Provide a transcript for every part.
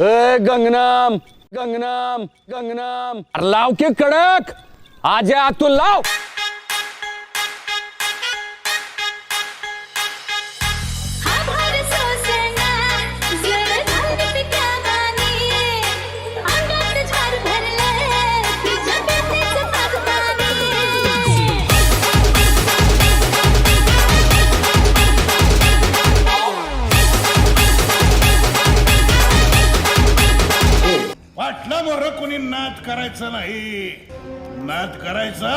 गंगनाम गंगनाम गंगनाम लाव की कडक आजा तू लाव. पाटला मोर कोणी नाद करायचा नाही, नाद करायचा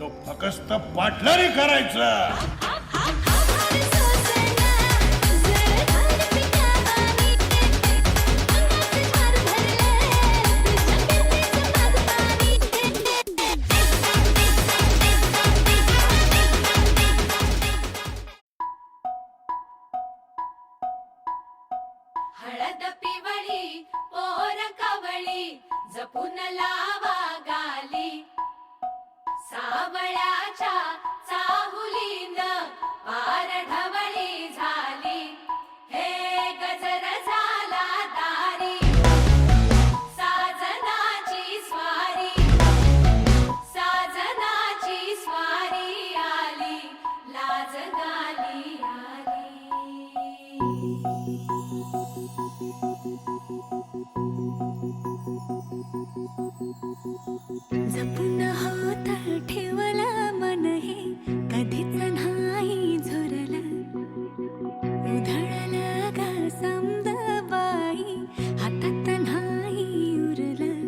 तो फक्त पाटलाने करायचा. हळद पिवळी पोर कवळी जपून लावा गाली, सावळ्याच्या चाहुलीन पार ढवळी झाली. हे गजर झाला दारी साजनाची स्वारी, साजनाची स्वारी आली लाज गाली आली. जपून होत ठेवला मन हे कधीच नाही झुरलं, उधळलं गा समद बाई हातात नाही उरलं.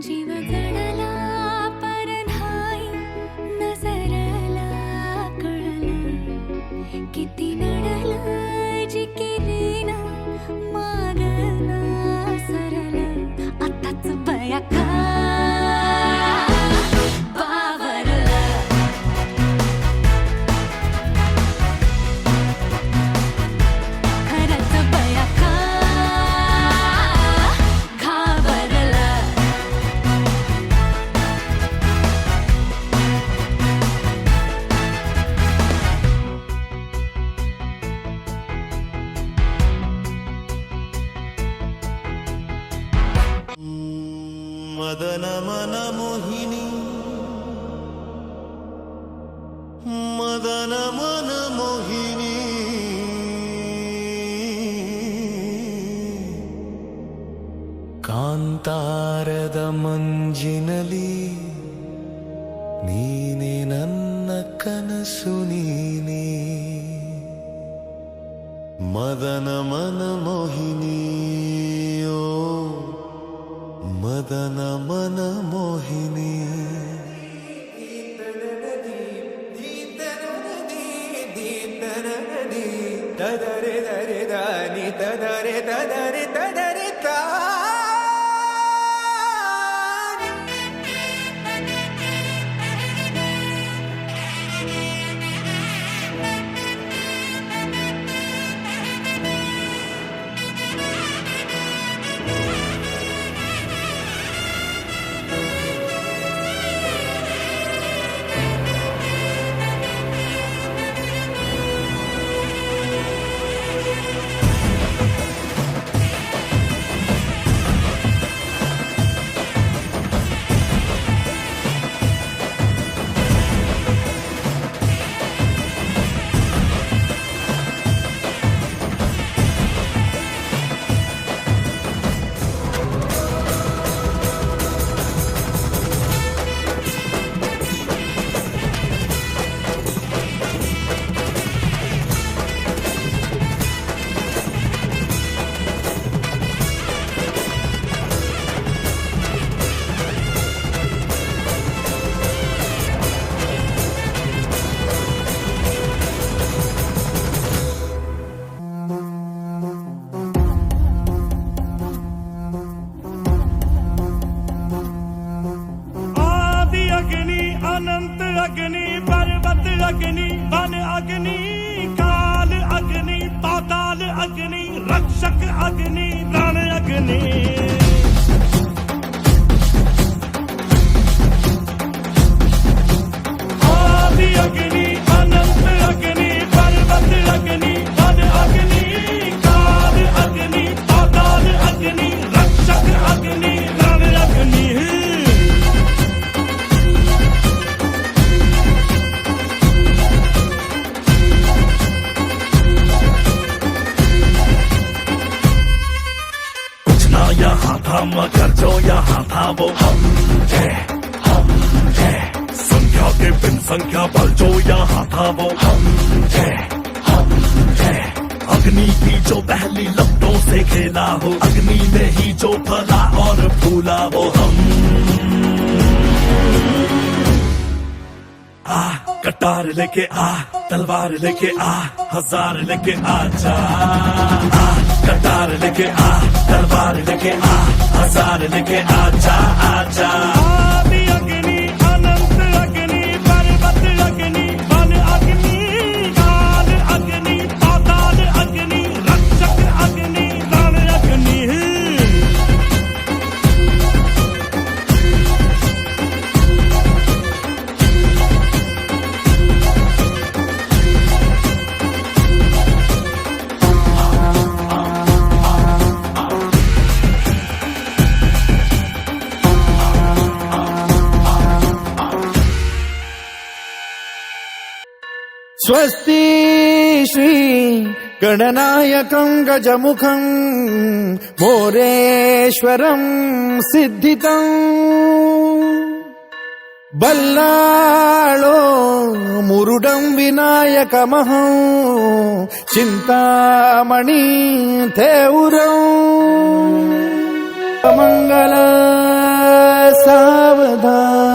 जीव जडला पर नाही नजरला कळलं, किती नडलं जी केली ना मागना सरलं. आताच बया का मदन मन मोहिनी, मदन मन मोहिनी. ಕಾಂತಾರದ ಮಂಜಿನಲಿ ನೀನೆ ನನ್ನ ಕನಸು ನೀನೆ, ಮದನ ಮನ ಮೋಹಿನಿ ಓ ಮದನ ಮನ ಮೋಹಿನಿ. ತದರೆ ದರೆ ದಾನಿ ತದರೆ ತದರೆ ತದರೆ ತಾ. अग्नि पर्वत अग्नि वन अग्नि काल अग्नि पाताल अग्नि रक्षक अग्नि रण अग्नि आदि अग्नि अनंत अग्नि पर्वत अग्नि वन अग्नि काल अग्नि पाताल अग्नि थाम कर जो यहाँ था वो हम थे संख्या के बिन संख्या पर जो यहाँ था वो हम थे अग्नि की जो पहली लपटों से खेला हो, अग्नि में ही जो फला और फूला वो हम। आ कटार लेके आ, तलवार लेके आ, हजार लेके आ जा। आ कटार लेके आ, तलवार लेके आ, हजार लेके आ जा, आ जा। आदि अग्नि अनंत अग्नि पर्वत अग्नि वन अग्नि काल अग्नि पाताल अग्नि रक्षक अग्नि रण अग्नि। स्वस्ति श्री गणनायकं गजमुखं मोरेश्वरं सिद्धितं बल्लाळो मुरुडं विनायकमहं चिन्तामणि थेउरं मंगल सावधान।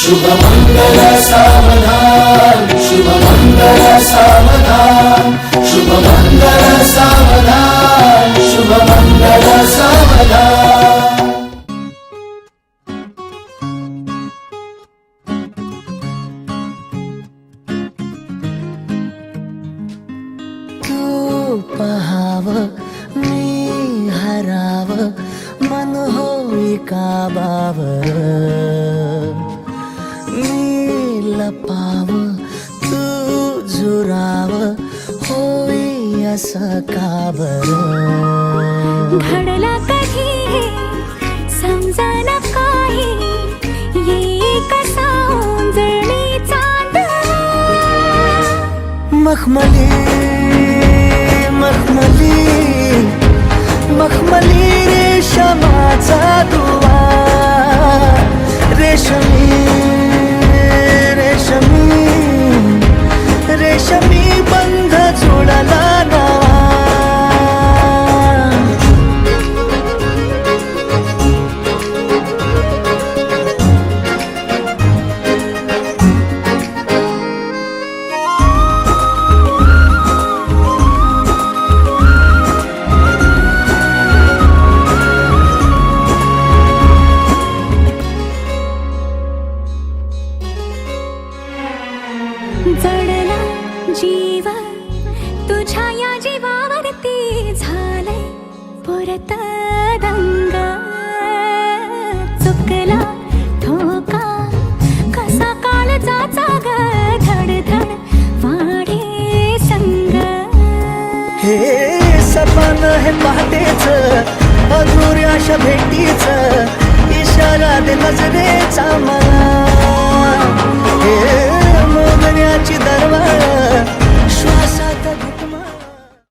शुभ मंगल सावधान, शुभ मंगल सावधान, शुभ मंगल सावधान, शुभ मंगल सावधान। तू पहाव मी हराव मन होई काबावर मी लपाव तू झुराव होई असं काबर घडला कधी समजना काही ये कसा उंजळी चांद मखमली मखमली मखमली रेशमाचा दुवा रेशमी रेशमी रेशमी बंध जोडला नावा जडला जीव तुझ्या या जीवावरती झालंय पुरत दंग चुकला ठोका कसा काळजाचा ग धडधड वाढे संग हे सपन हे पहाटेच अधुऱ्या अशा भेटीच इशारा दे नजरेचा मला